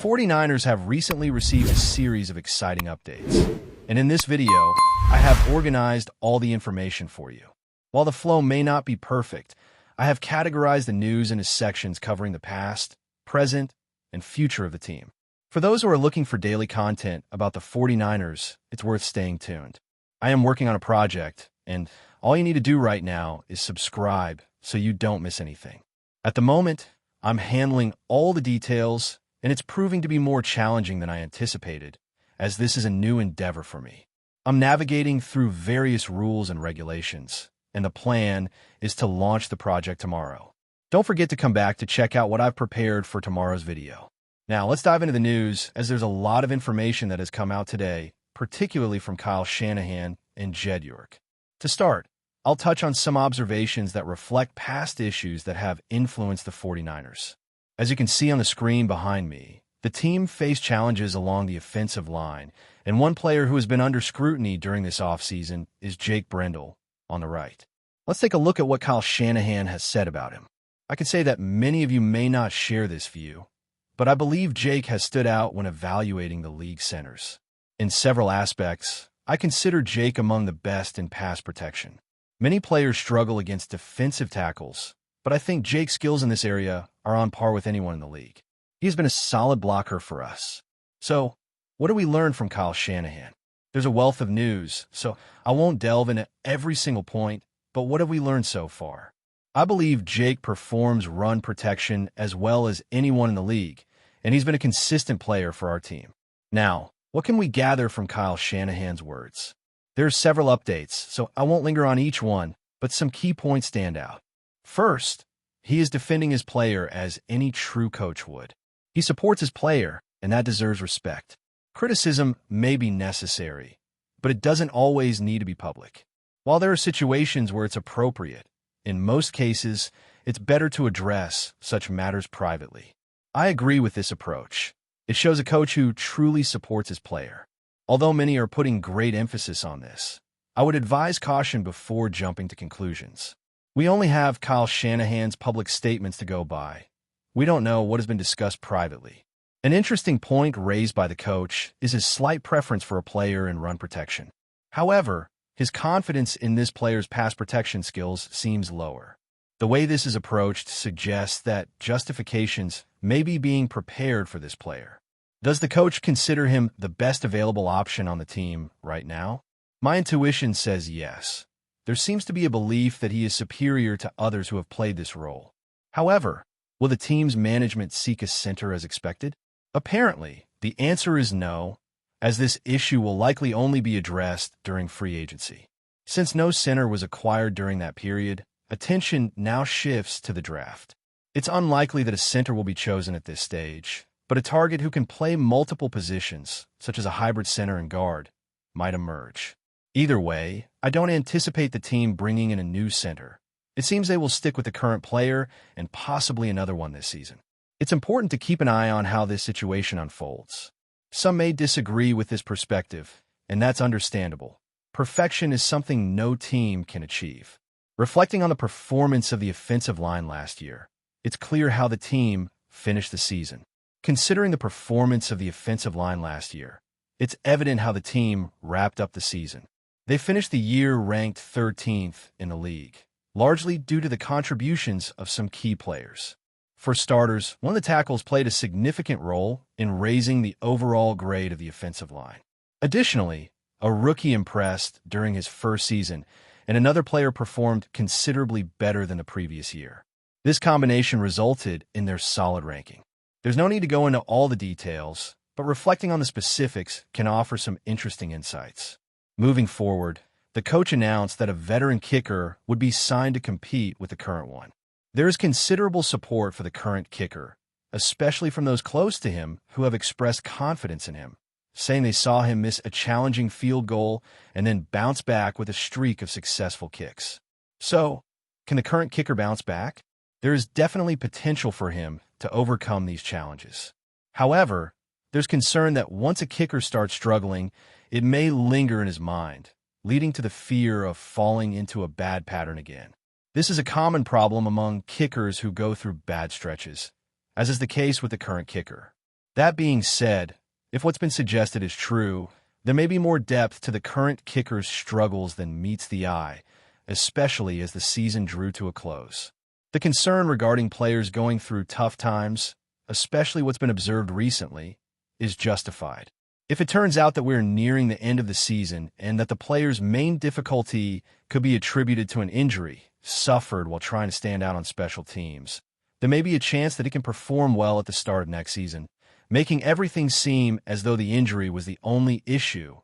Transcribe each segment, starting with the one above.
49ers have recently received a series of exciting updates, and in this video, I have organized all the information for you. While the flow may not be perfect, I have categorized the news into sections covering the past, present, and future of the team. For those who are looking for daily content about the 49ers, it's worth staying tuned. I am working on a project, and all you need to do right now is subscribe so you don't miss anything. At the moment, I'm handling all the details, and it's proving to be more challenging than I anticipated, as this is a new endeavor for me. I'm navigating through various rules and regulations, and the plan is to launch the project tomorrow. Don't forget to come back to check out what I've prepared for tomorrow's video. Now, let's dive into the news, as there's a lot of information that has come out today, particularly from Kyle Shanahan and Aiyuk. To start, I'll touch on some observations that reflect past issues that have influenced the 49ers. As you can see on the screen behind me, the team faced challenges along the offensive line, and one player who has been under scrutiny during this offseason is Jake Brendel on the right. Let's take a look at what Kyle Shanahan has said about him. I can say that many of you may not share this view, but I believe Jake has stood out when evaluating the league centers. In several aspects, I consider Jake among the best in pass protection. Many players struggle against defensive tackles, but I think Jake's skills in this area are on par with anyone in the league. He has been a solid blocker for us. So, what do we learn from Kyle Shanahan? There's a wealth of news, so I won't delve into every single point, but what have we learned so far? I believe Jake performs run protection as well as anyone in the league, and he's been a consistent player for our team. Now, what can we gather from Kyle Shanahan's words? There are several updates, so I won't linger on each one, but some key points stand out. First, he is defending his player as any true coach would. He supports his player, and that deserves respect. Criticism may be necessary, but it doesn't always need to be public. While there are situations where it's appropriate, in most cases, it's better to address such matters privately. I agree with this approach. It shows a coach who truly supports his player. Although many are putting great emphasis on this, I would advise caution before jumping to conclusions. We only have Kyle Shanahan's public statements to go by. We don't know what has been discussed privately. An interesting point raised by the coach is his slight preference for a player in run protection. However, his confidence in this player's pass protection skills seems lower. The way this is approached suggests that justifications may be being prepared for this player. Does the coach consider him the best available option on the team right now? My intuition says yes. There seems to be a belief that he is superior to others who have played this role. However, will the team's management seek a center as expected? Apparently, the answer is no, as this issue will likely only be addressed during free agency. Since no center was acquired during that period, attention now shifts to the draft. It's unlikely that a center will be chosen at this stage, but a target who can play multiple positions, such as a hybrid center and guard, might emerge. Either way, I don't anticipate the team bringing in a new center. It seems they will stick with the current player and possibly another one this season. It's important to keep an eye on how this situation unfolds. Some may disagree with this perspective, and that's understandable. Perfection is something no team can achieve. Reflecting on the performance of the offensive line last year, it's clear how the team finished the season. Considering the performance of the offensive line last year, it's evident how the team wrapped up the season. They finished the year ranked 13th in the league, largely due to the contributions of some key players. For starters, one of the tackles played a significant role in raising the overall grade of the offensive line. Additionally, a rookie impressed during his first season, and another player performed considerably better than the previous year. This combination resulted in their solid ranking. There's no need to go into all the details, but reflecting on the specifics can offer some interesting insights. Moving forward, the coach announced that a veteran kicker would be signed to compete with the current one. There is considerable support for the current kicker, especially from those close to him who have expressed confidence in him, saying they saw him miss a challenging field goal and then bounce back with a streak of successful kicks. So, can the current kicker bounce back? There is definitely potential for him to overcome these challenges. However, there's concern that once a kicker starts struggling, it may linger in his mind, leading to the fear of falling into a bad pattern again. This is a common problem among kickers who go through bad stretches, as is the case with the current kicker. That being said, if what's been suggested is true, there may be more depth to the current kicker's struggles than meets the eye, especially as the season drew to a close. The concern regarding players going through tough times, especially what's been observed recently, is justified. If it turns out that we're nearing the end of the season and that the player's main difficulty could be attributed to an injury suffered while trying to stand out on special teams, there may be a chance that he can perform well at the start of next season, making everything seem as though the injury was the only issue,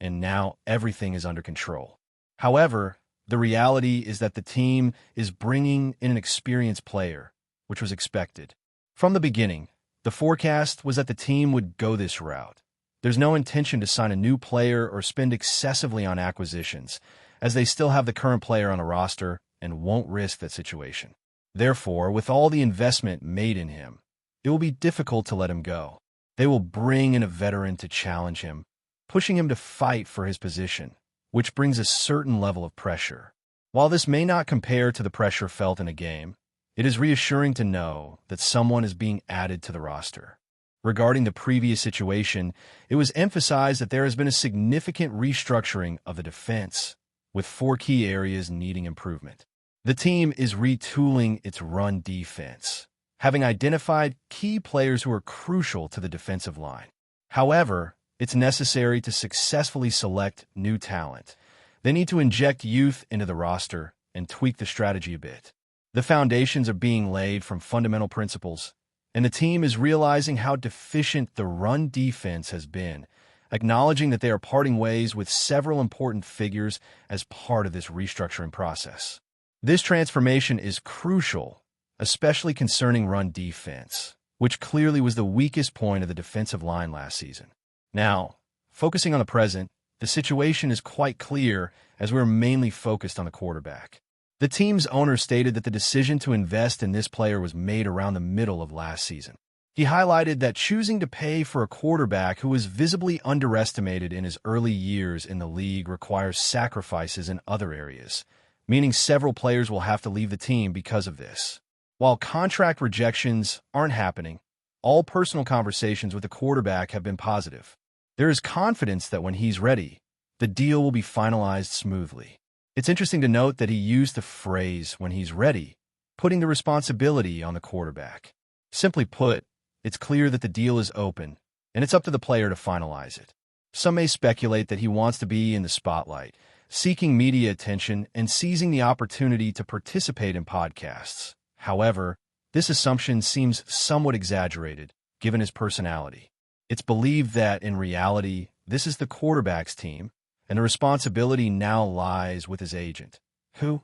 and now everything is under control. However, the reality is that the team is bringing in an experienced player, which was expected. From the beginning, the forecast was that the team would go this route. There's no intention to sign a new player or spend excessively on acquisitions, as they still have the current player on a roster and won't risk that situation. Therefore, with all the investment made in him, it will be difficult to let him go. They will bring in a veteran to challenge him, pushing him to fight for his position, which brings a certain level of pressure. While this may not compare to the pressure felt in a game, it is reassuring to know that someone is being added to the roster. Regarding the previous situation, it was emphasized that there has been a significant restructuring of the defense, with 4 key areas needing improvement. The team is retooling its run defense, having identified key players who are crucial to the defensive line. However, it's necessary to successfully select new talent. They need to inject youth into the roster and tweak the strategy a bit. The foundations are being laid from fundamental principles, and the team is realizing how deficient the run defense has been, acknowledging that they are parting ways with several important figures as part of this restructuring process. This transformation is crucial, especially concerning run defense, which clearly was the weakest point of the defensive line last season. Now, focusing on the present, the situation is quite clear as we're mainly focused on the quarterback. The team's owner stated that the decision to invest in this player was made around the middle of last season. He highlighted that choosing to pay for a quarterback who was visibly underestimated in his early years in the league requires sacrifices in other areas, meaning several players will have to leave the team because of this. While contract rejections aren't happening, all personal conversations with the quarterback have been positive. There is confidence that when he's ready, the deal will be finalized smoothly. It's interesting to note that he used the phrase, "when he's ready," putting the responsibility on the quarterback. Simply put, it's clear that the deal is open, and it's up to the player to finalize it. Some may speculate that he wants to be in the spotlight, seeking media attention and seizing the opportunity to participate in podcasts. However, this assumption seems somewhat exaggerated, given his personality. It's believed that, in reality, this is the quarterback's team, and the responsibility now lies with his agent, who,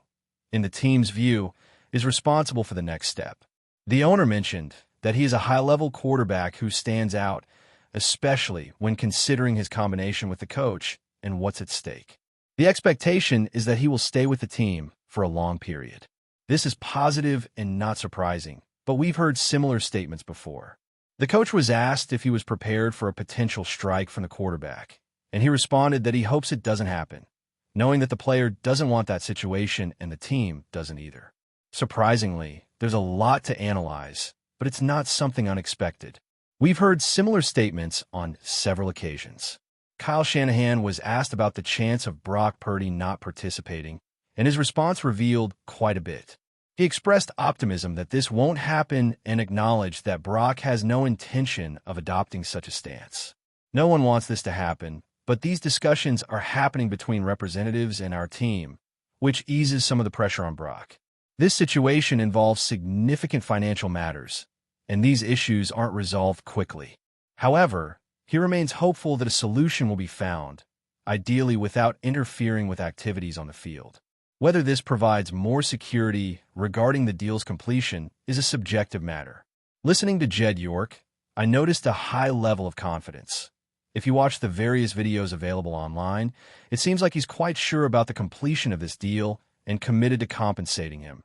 in the team's view, is responsible for the next step. The owner mentioned that he is a high-level quarterback who stands out, especially when considering his combination with the coach and what's at stake. The expectation is that he will stay with the team for a long period. This is positive and not surprising, but we've heard similar statements before. The coach was asked if he was prepared for a potential strike from the quarterback, and he responded that he hopes it doesn't happen, knowing that the player doesn't want that situation and the team doesn't either. Surprisingly, there's a lot to analyze, but it's not something unexpected. We've heard similar statements on several occasions. Kyle Shanahan was asked about the chance of Brock Purdy not participating, and his response revealed quite a bit. He expressed optimism that this won't happen and acknowledged that Brock has no intention of adopting such a stance. No one wants this to happen, but these discussions are happening between representatives and our team, which eases some of the pressure on Brock. This situation involves significant financial matters, and these issues aren't resolved quickly. However, he remains hopeful that a solution will be found, ideally without interfering with activities on the field. Whether this provides more security regarding the deal's completion is a subjective matter. Listening to Jed York, I noticed a high level of confidence. If you watch the various videos available online, it seems like he's quite sure about the completion of this deal and committed to compensating him,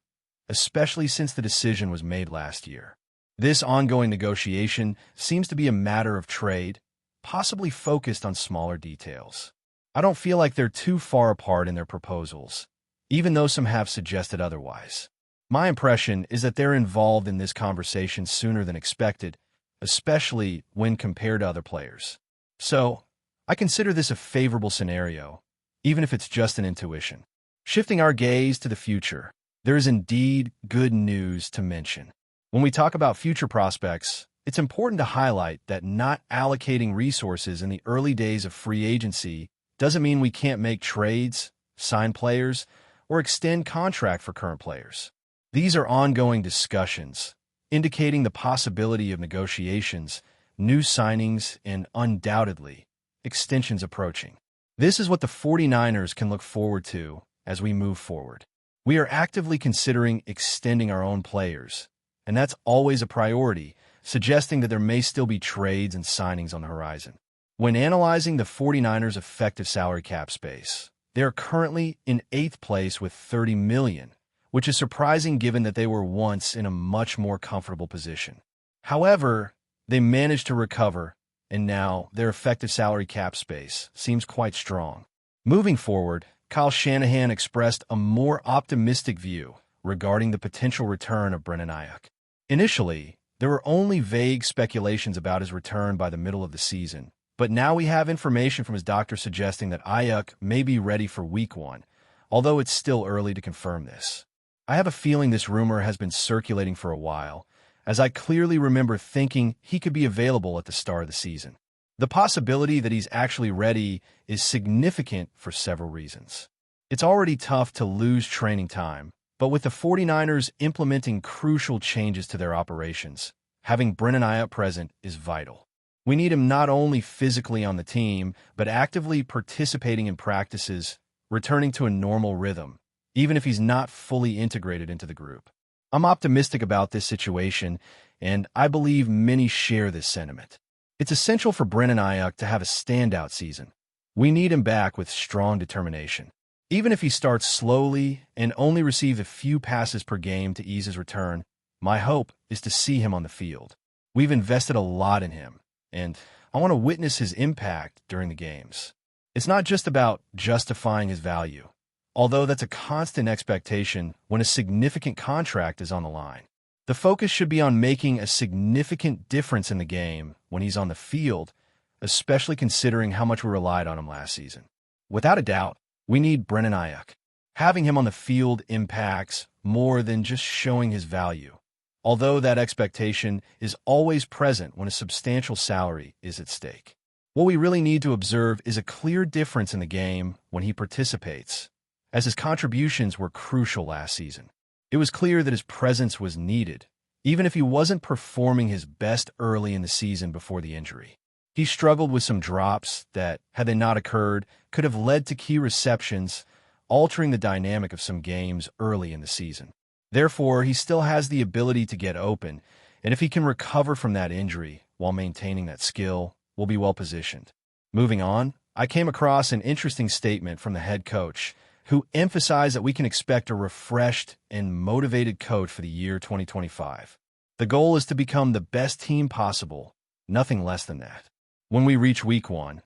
especially since the decision was made last year. This ongoing negotiation seems to be a matter of trade, possibly focused on smaller details. I don't feel like they're too far apart in their proposals, even though some have suggested otherwise. My impression is that they're involved in this conversation sooner than expected, especially when compared to other players. So, I consider this a favorable scenario, even if it's just an intuition. Shifting our gaze to the future, there is indeed good news to mention. When we talk about future prospects, it's important to highlight that not allocating resources in the early days of free agency doesn't mean we can't make trades, sign players, or extend contract for current players. These are ongoing discussions, indicating the possibility of negotiations, new signings, and undoubtedly, extensions approaching. This is what the 49ers can look forward to as we move forward. We are actively considering extending our own players, and that's always a priority, suggesting that there may still be trades and signings on the horizon. When analyzing the 49ers' effective salary cap space, they are currently in 8th place with $30 million, which is surprising given that they were once in a much more comfortable position. However, they managed to recover, and now their effective salary cap space seems quite strong. Moving forward, Kyle Shanahan expressed a more optimistic view regarding the potential return of Brandon Aiyuk. Initially, there were only vague speculations about his return by the middle of the season, but now we have information from his doctor suggesting that Aiyuk may be ready for Week 1, although it's still early to confirm this. I have a feeling this rumor has been circulating for a while, as I clearly remember thinking he could be available at the start of the season. The possibility that he's actually ready is significant for several reasons. It's already tough to lose training time, but with the 49ers implementing crucial changes to their operations, having Brandon Aiyuk present is vital. We need him not only physically on the team, but actively participating in practices, returning to a normal rhythm, even if he's not fully integrated into the group. I'm optimistic about this situation, and I believe many share this sentiment. It's essential for Brandon Aiyuk to have a standout season. We need him back with strong determination. Even if he starts slowly and only receives a few passes per game to ease his return, my hope is to see him on the field. We've invested a lot in him, and I want to witness his impact during the games. It's not just about justifying his value, although that's a constant expectation when a significant contract is on the line. The focus should be on making a significant difference in the game when he's on the field, especially considering how much we relied on him last season. Without a doubt, we need Brandon Aiyuk. Having him on the field impacts more than just showing his value, although that expectation is always present when a substantial salary is at stake. What we really need to observe is a clear difference in the game when he participates, as his contributions were crucial last season. It was clear that his presence was needed, even if he wasn't performing his best early in the season before the injury. He struggled with some drops that, had they not occurred, could have led to key receptions, altering the dynamic of some games early in the season. Therefore, he still has the ability to get open, and if he can recover from that injury while maintaining that skill, we'll be well positioned. Moving on, I came across an interesting statement from the head coach, who emphasized that we can expect a refreshed and motivated coach for the year 2025. The goal is to become the best team possible, nothing less than that. When we reach Week 1,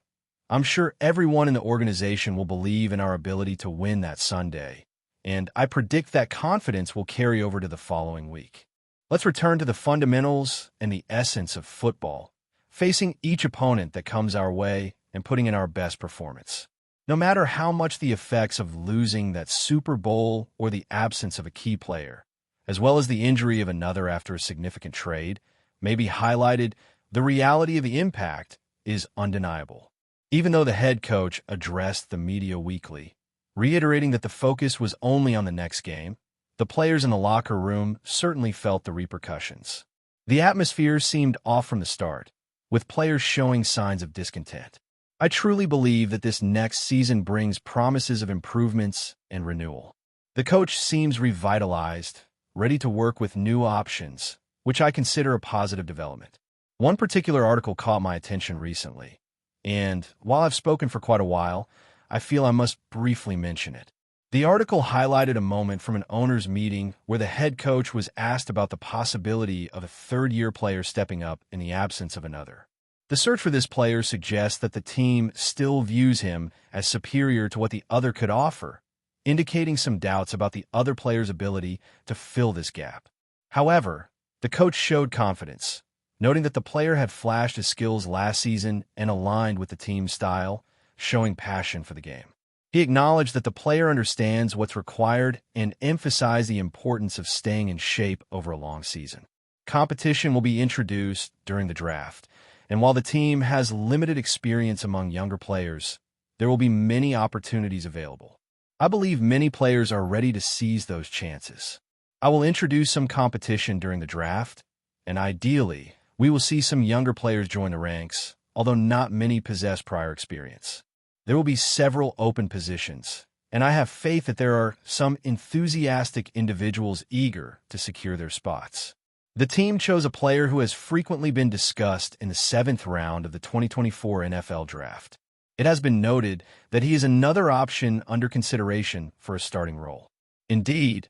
I'm sure everyone in the organization will believe in our ability to win that Sunday, and I predict that confidence will carry over to the following week. Let's return to the fundamentals and the essence of football, facing each opponent that comes our way and putting in our best performance. No matter how much the effects of losing that Super Bowl or the absence of a key player, as well as the injury of another after a significant trade, may be highlighted, the reality of the impact is undeniable. Even though the head coach addressed the media weekly, reiterating that the focus was only on the next game, the players in the locker room certainly felt the repercussions. The atmosphere seemed off from the start, with players showing signs of discontent. I truly believe that this next season brings promises of improvements and renewal. The coach seems revitalized, ready to work with new options, which I consider a positive development. One particular article caught my attention recently, and while I've spoken for quite a while, I feel I must briefly mention it. The article highlighted a moment from an owners' meeting where the head coach was asked about the possibility of a third-year player stepping up in the absence of another. The search for this player suggests that the team still views him as superior to what the other could offer, indicating some doubts about the other player's ability to fill this gap. However, the coach showed confidence, noting that the player had flashed his skills last season and aligned with the team's style, showing passion for the game. He acknowledged that the player understands what's required and emphasized the importance of staying in shape over a long season. Competition will be introduced during the draft, and while the team has limited experience among younger players, there will be many opportunities available. I believe many players are ready to seize those chances. I will introduce some competition during the draft, and ideally, we will see some younger players join the ranks, although not many possess prior experience. There will be several open positions, and I have faith that there are some enthusiastic individuals eager to secure their spots. The team chose a player who has frequently been discussed in the 7th round of the 2024 NFL Draft. It has been noted that he is another option under consideration for a starting role. Indeed,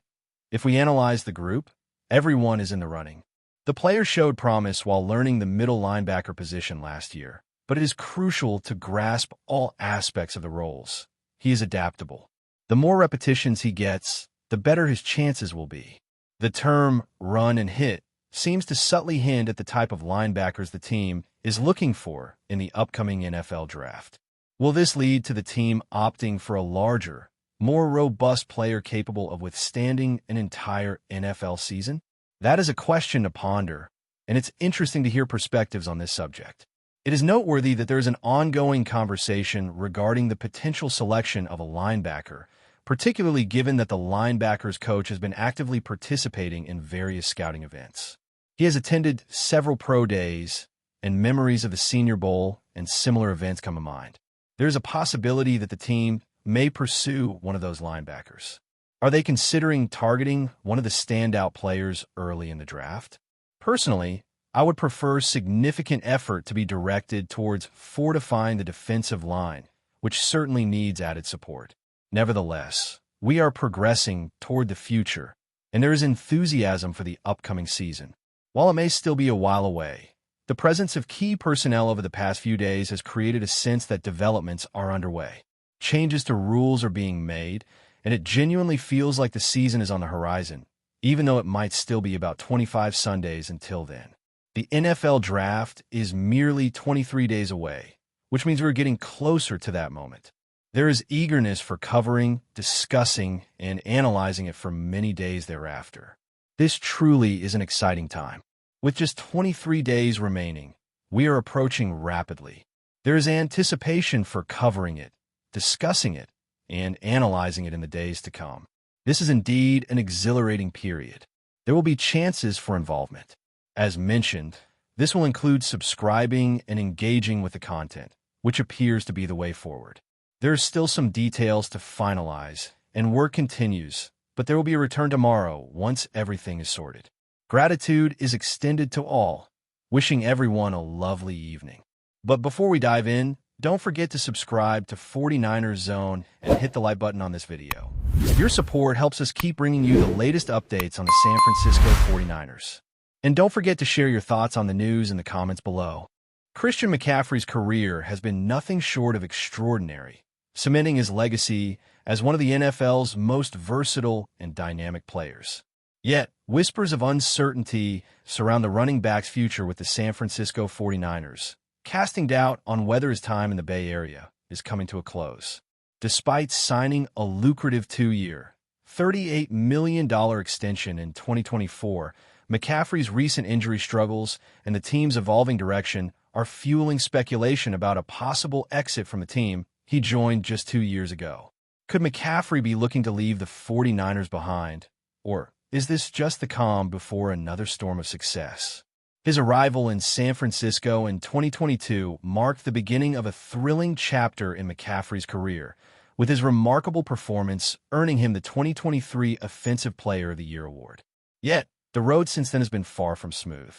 if we analyze the group, everyone is in the running. The player showed promise while learning the middle linebacker position last year, but it is crucial to grasp all aspects of the roles. He is adaptable. The more repetitions he gets, the better his chances will be. The term run and hit seems to subtly hint at the type of linebackers the team is looking for in the upcoming NFL Draft. Will this lead to the team opting for a larger, more robust player capable of withstanding an entire NFL season? That is a question to ponder, and it's interesting to hear perspectives on this subject. It is noteworthy that there is an ongoing conversation regarding the potential selection of a linebacker, particularly given that the linebackers coach has been actively participating in various scouting events. He has attended several pro days, and memories of the Senior Bowl and similar events come to mind. There is a possibility that the team may pursue one of those linebackers. Are they considering targeting one of the standout players early in the draft? Personally, I would prefer significant effort to be directed towards fortifying the defensive line, which certainly needs added support. Nevertheless, we are progressing toward the future, and there is enthusiasm for the upcoming season. While it may still be a while away, the presence of key personnel over the past few days has created a sense that developments are underway. Changes to rules are being made, and it genuinely feels like the season is on the horizon, even though it might still be about 25 Sundays until then. The NFL Draft is merely 23 days away, which means we're getting closer to that moment. There is eagerness for covering, discussing, and analyzing it for many days thereafter. This truly is an exciting time. With just 23 days remaining, we are approaching rapidly. There is anticipation for covering it, discussing it, and analyzing it in the days to come. This is indeed an exhilarating period. There will be chances for involvement. As mentioned, this will include subscribing and engaging with the content, which appears to be the way forward. There are still some details to finalize, and work continues, but there will be a return tomorrow once everything is sorted. Gratitude is extended to all, wishing everyone a lovely evening. But before we dive in, don't forget to subscribe to 49ers Zone and hit the like button on this video. Your support helps us keep bringing you the latest updates on the San Francisco 49ers. And don't forget to share your thoughts on the news in the comments below. Christian McCaffrey's career has been nothing short of extraordinary, cementing his legacy as one of the NFL's most versatile and dynamic players. Yet, whispers of uncertainty surround the running back's future with the San Francisco 49ers, casting doubt on whether his time in the Bay Area is coming to a close. Despite signing a lucrative 2-year, $38 million extension in 2024, McCaffrey's recent injury struggles and the team's evolving direction are fueling speculation about a possible exit from the team he joined just 2 years ago. Could McCaffrey be looking to leave the 49ers behind, or is this just the calm before another storm of success? His arrival in San Francisco in 2022 marked the beginning of a thrilling chapter in McCaffrey's career, with his remarkable performance earning him the 2023 Offensive Player of the Year award. Yet, the road since then has been far from smooth.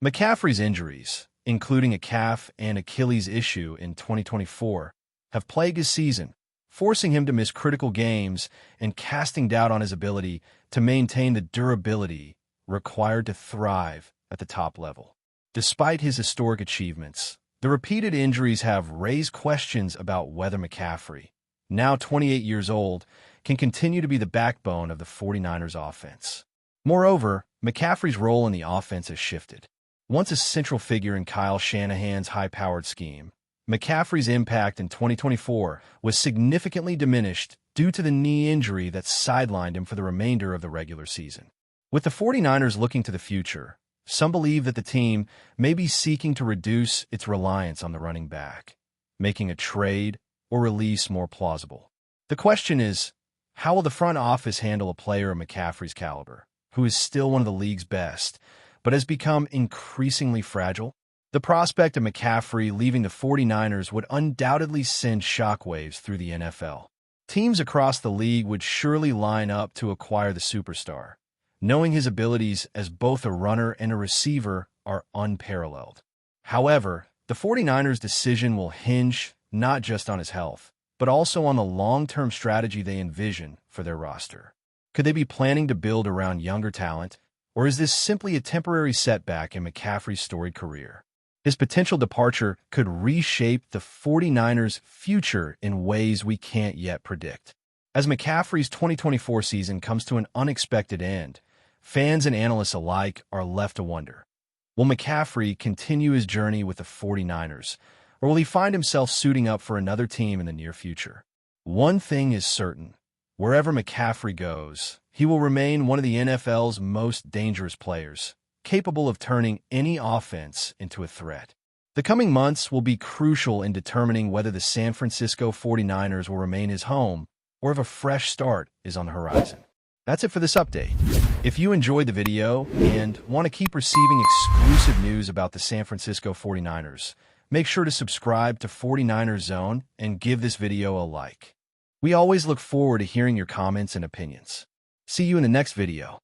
McCaffrey's injuries, including a calf and Achilles issue in 2024, have plagued his season, forcing him to miss critical games and casting doubt on his ability to maintain the durability required to thrive at the top level. Despite his historic achievements, the repeated injuries have raised questions about whether McCaffrey, now 28 years old, can continue to be the backbone of the 49ers offense. Moreover, McCaffrey's role in the offense has shifted. Once a central figure in Kyle Shanahan's high-powered scheme, McCaffrey's impact in 2024 was significantly diminished due to the knee injury that sidelined him for the remainder of the regular season. With the 49ers looking to the future, some believe that the team may be seeking to reduce its reliance on the running back, making a trade or release more plausible. The question is, how will the front office handle a player of McCaffrey's caliber, who is still one of the league's best, but has become increasingly fragile? The prospect of McCaffrey leaving the 49ers would undoubtedly send shockwaves through the NFL. Teams across the league would surely line up to acquire the superstar, knowing his abilities as both a runner and a receiver are unparalleled. However, the 49ers' decision will hinge not just on his health, but also on the long-term strategy they envision for their roster. Could they be planning to build around younger talent, or is this simply a temporary setback in McCaffrey's storied career? His potential departure could reshape the 49ers' future in ways we can't yet predict. As McCaffrey's 2024 season comes to an unexpected end, fans and analysts alike are left to wonder. Will McCaffrey continue his journey with the 49ers, or will he find himself suiting up for another team in the near future? One thing is certain. Wherever McCaffrey goes, he will remain one of the NFL's most dangerous players, capable of turning any offense into a threat. The coming months will be crucial in determining whether the San Francisco 49ers will remain his home or if a fresh start is on the horizon. That's it for this update. If you enjoyed the video and want to keep receiving exclusive news about the San Francisco 49ers, make sure to subscribe to 49ers Zone and give this video a like. We always look forward to hearing your comments and opinions. See you in the next video.